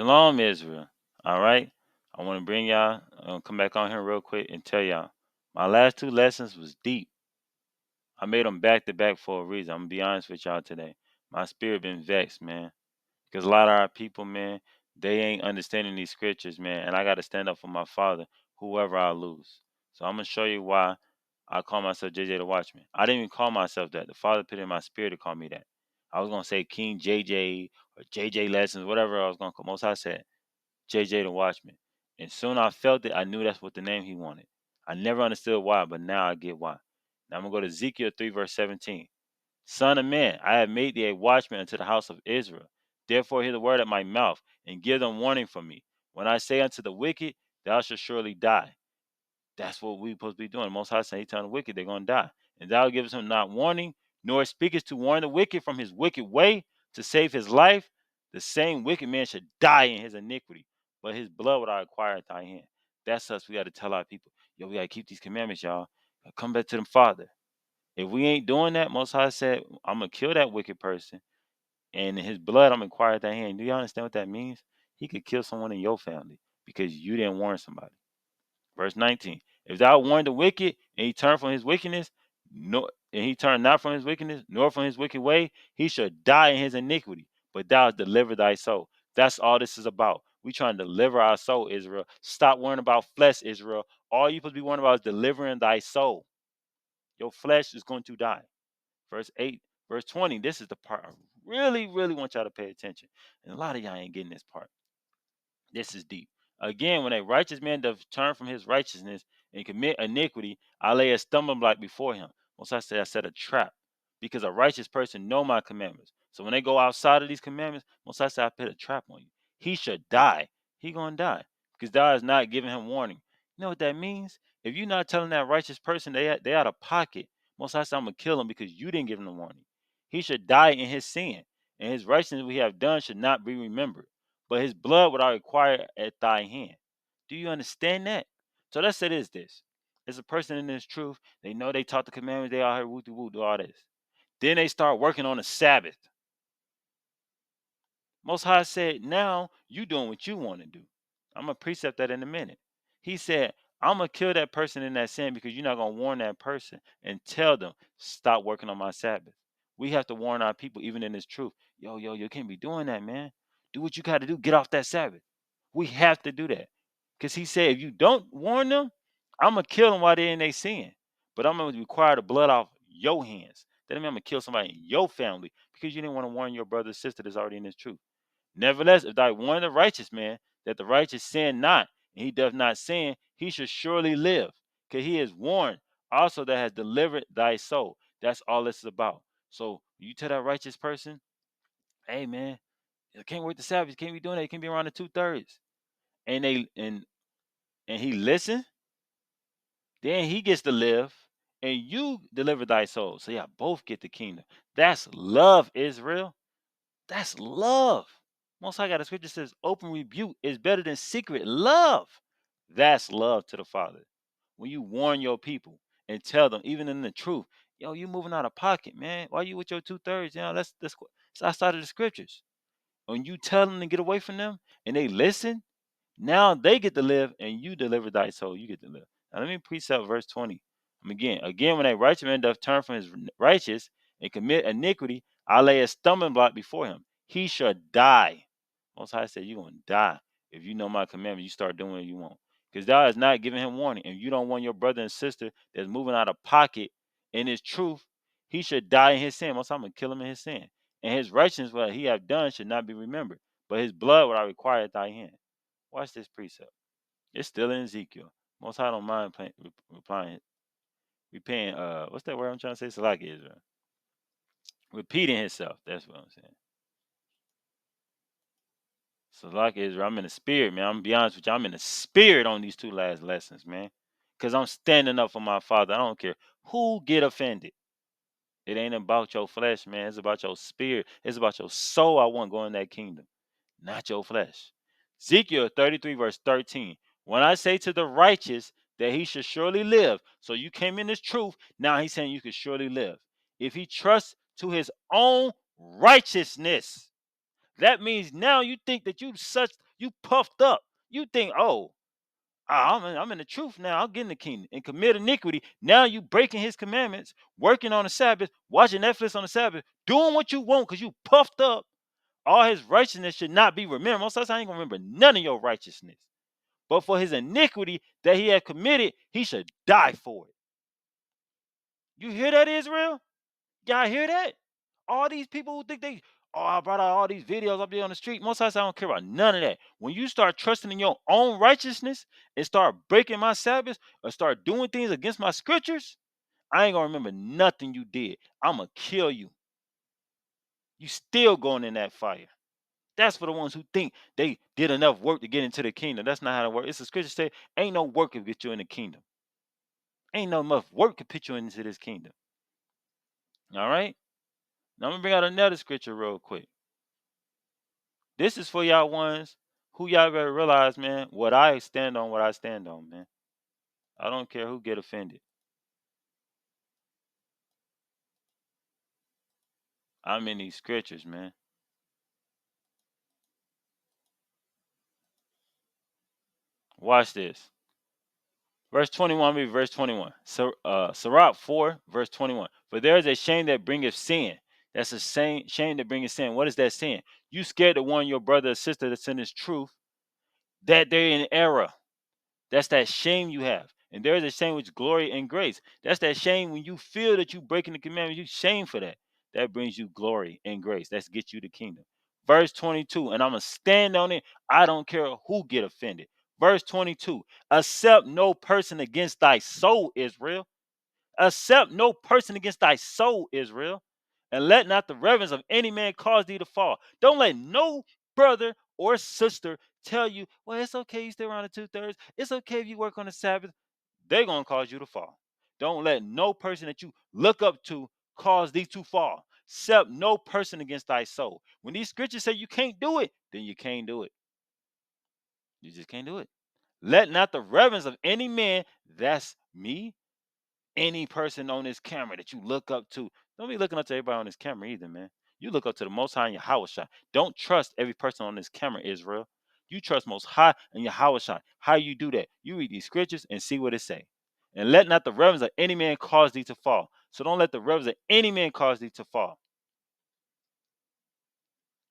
Shalom, Israel. All right. I want to bring y'all, come back on here real quick and tell y'all my last two lessons was deep. I made them back to back for a reason. I'm gonna be honest with y'all today. My spirit been vexed, man, because a lot of our people, man, they ain't understanding these scriptures, man, and I got to stand up for my father, whoever I lose. So I'm gonna show you why I call myself JJ the Watchman. I didn't even call myself that. The Father put it in my spirit to call me that. I was gonna say King JJ or JJ Lessons, whatever I was gonna call. Most I said JJ the Watchman. And soon I felt it. I knew that's what the name he wanted. I never understood why, but now I get why. Now I'm gonna go to Ezekiel 3 verse 17. Son of man, I have made thee a watchman unto the house of Israel. Therefore hear the word at my mouth, and give them warning from me. When I say unto the wicked, thou shalt surely die. That's what we supposed to be doing. Most High say he telling the wicked they're gonna die. And thou givest him not warning, nor speakest to warn the wicked from his wicked way to save his life. The same wicked man should die in his iniquity, but his blood would I acquire at thy hand. That's us. We got to tell our people, yo, we gotta keep these commandments, y'all. Come back to them, Father. If we ain't doing that, Most High said, I'm gonna kill that wicked person, and in his blood I'm gonna acquire at thy hand. Do you understand what that means? He could kill someone in your family because you didn't warn somebody. Verse 19. If thou warn the wicked, and he turn from his wickedness, and he turn not from his wickedness, nor from his wicked way, he shall die in his iniquity. But thou hast delivered thy soul. That's all this is about. We trying to deliver our soul, Israel. Stop worrying about flesh, Israel. All you supposed to be worrying about is delivering thy soul. Your flesh is going to die. Verse 8, verse 20. This is the part I really, really want y'all to pay attention. And a lot of y'all ain't getting this part. This is deep. Again, when a righteous man doth turn from his righteousness and commit iniquity, I lay a stumbling block before him. Most I set a trap. Because a righteous person know my commandments. So when they go outside of these commandments, most I say I put a trap on you. He should die. He gonna die. Because God is not giving him warning. You know what that means? If you're not telling that righteous person they out of pocket, most I say I'm gonna kill him because you didn't give him the warning. He should die in his sin. And his righteousness we have done should not be remembered, but his blood would I require at thy hand. Do you understand that? So let's say this. It's a person in this truth. They know they taught the commandments. They out here woo woo do all this. Then they start working on the Sabbath. Most High said, now you doing what you want to do. I'm going to precept that in a minute. He said, I'm going to kill that person in that sin because you're not going to warn that person and tell them, stop working on my Sabbath. We have to warn our people, even in this truth. Yo, you can't be doing that, man. Do what you got to do. Get off that Sabbath. We have to do that. Because he said, if you don't warn them, I'm going to kill them while they're in their sin. But I'm going to require the blood off your hands. That means I'm going to kill somebody in your family because you didn't want to warn your brother or sister that's already in this truth. Nevertheless, if thou warn the righteous man that the righteous sin not, and he does not sin, he should surely live. Because he is warned also that has delivered thy soul. That's all this is about. So you tell that righteous person, hey man, you can't work the Sabbath, you can't be doing that, you can't be around the 2/3. And and he listen, then he gets to live, and you deliver thy soul. So yeah, both get the kingdom. That's love, Israel. That's love. Most High got a scripture says open rebuke is better than secret love. That's love to the Father. When you warn your people and tell them, even in the truth, yo, you moving out of pocket, man. Why you with your 2/3? You know, that's it's outside of the scriptures. When you tell them to get away from them and they listen, now they get to live and you deliver thy soul. You get to live. Now let me precept verse 20. Again, when a righteous man doth turn from his righteous and commit iniquity, I lay a stumbling block before him. He shall die. Most High said, you're going to die. If you know my commandment, you start doing what you want. Because thou has not given him warning. And you don't want your brother and sister that's moving out of pocket in his truth, he should die in his sin. Most I'm going to kill him in his sin. And his righteousness, what he have done, should not be remembered. But his blood would I require at thy hand. Watch this precept. It's still in Ezekiel. Most High don't mind replying, repaying, what's that word I'm trying to say? Salak Israel. Repeating himself. That's what I'm saying. Salak Israel. I'm in the spirit, man. I'm gonna be honest with you. I'm in the spirit on these two last lessons, man. Because I'm standing up for my father. I don't care who get offended. It ain't about your flesh, man. It's about your spirit. It's about your soul. I want to go in that kingdom, not your flesh. Ezekiel 33, verse 13. When I say to the righteous that he should surely live, so you came in this truth, now he's saying you could surely live. If he trusts to his own righteousness, that means now you think that you such You puffed up. You think, oh, I'm in the truth now. I'm getting the kingdom and commit iniquity. Now you breaking his commandments, working on the Sabbath, watching Netflix on the Sabbath, doing what you want because you puffed up. All his righteousness should not be remembered. Most of us I ain't gonna remember none of your righteousness. But for his iniquity that he had committed, he should die for it. You hear that, Israel? Y'all hear that? All these people who think they, oh, I brought out all these videos up there on the street. Most times I don't care about none of that. When you start trusting in your own righteousness and start breaking my Sabbath or start doing things against my scriptures, I ain't gonna remember nothing you did. I'm gonna kill you. You still going in that fire. That's for the ones who think they did enough work to get into the kingdom. That's not how it works. It's the scripture say, ain't no work to get you in the kingdom. Ain't no enough work to put you into this kingdom. All right? Now I'm gonna bring out another scripture real quick. This is for y'all ones who y'all better realize, man, what I stand on, man. I don't care who get offended. I'm in these scriptures, man. Watch this. Verse 21, read verse 21. So, Sirach 4, verse 21. For there is a shame that bringeth sin. That's a shame that bringeth sin. What is that sin? You scared to warn your brother or sister that's in this truth that they're in error. That's that shame you have. And there is a shame which glory and grace. That's that shame when you feel that you breaking the commandments. You shame for that. That brings you glory and grace. That's get you the kingdom. Verse 22, and I'm gonna stand on it. I don't care who get offended. Verse 22, accept no person against thy soul, Israel. Accept no person against thy soul, Israel. And let not the reverence of any man cause thee to fall. Don't let no brother or sister tell you, well, it's okay you stay around the 2/3. It's okay if you work on the Sabbath. They're going to cause you to fall. Don't let no person that you look up to cause thee to fall. Accept no person against thy soul. When these scriptures say you can't do it, then you can't do it. You just can't do it. Let not the reverence of any man, that's me, any person on this camera that you look up to. Don't be looking up to everybody on this camera either, man. You look up to the Most High and Yahweh. Don't trust every person on this camera, Israel. You trust Most High and Yahweh. How you do that? You read these scriptures and see what it say. And let not the reverence of any man cause thee to fall. So don't let the reverence of any man cause thee to fall.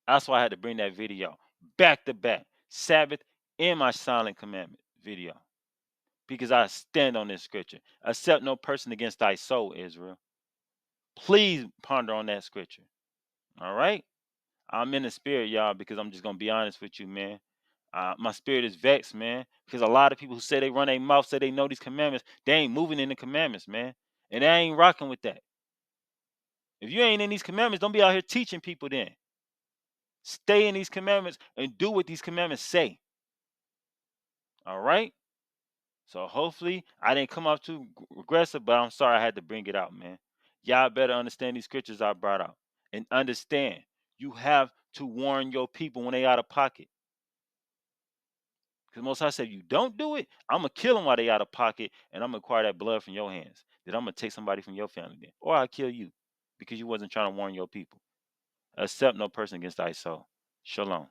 That's why I had to bring that video back to back. Sabbath and my silent commandment video. Because I stand on this scripture. Accept no person against thy soul, Israel. Please ponder on that scripture. All right. I'm in the spirit, y'all, because I'm just gonna be honest with you, man. My spirit is vexed, man, because a lot of people who say they run their mouth, say they know these commandments, they ain't moving in the commandments, man, and they ain't rocking with that. If you ain't in these commandments, don't be out here teaching people. Then stay in these commandments and do what these commandments say. All right. So hopefully I didn't come off too aggressive, but I'm sorry I had to bring it out, man. Y'all better understand these scriptures I brought out and understand you have to warn your people when they out of pocket. Because most I said, you don't do it, I'm gonna kill them while they out of pocket, and I'm gonna acquire that blood from your hands. Then I'm gonna take somebody from your family, then, or I kill you because you wasn't trying to warn your people. Accept no person against thy soul. Shalom.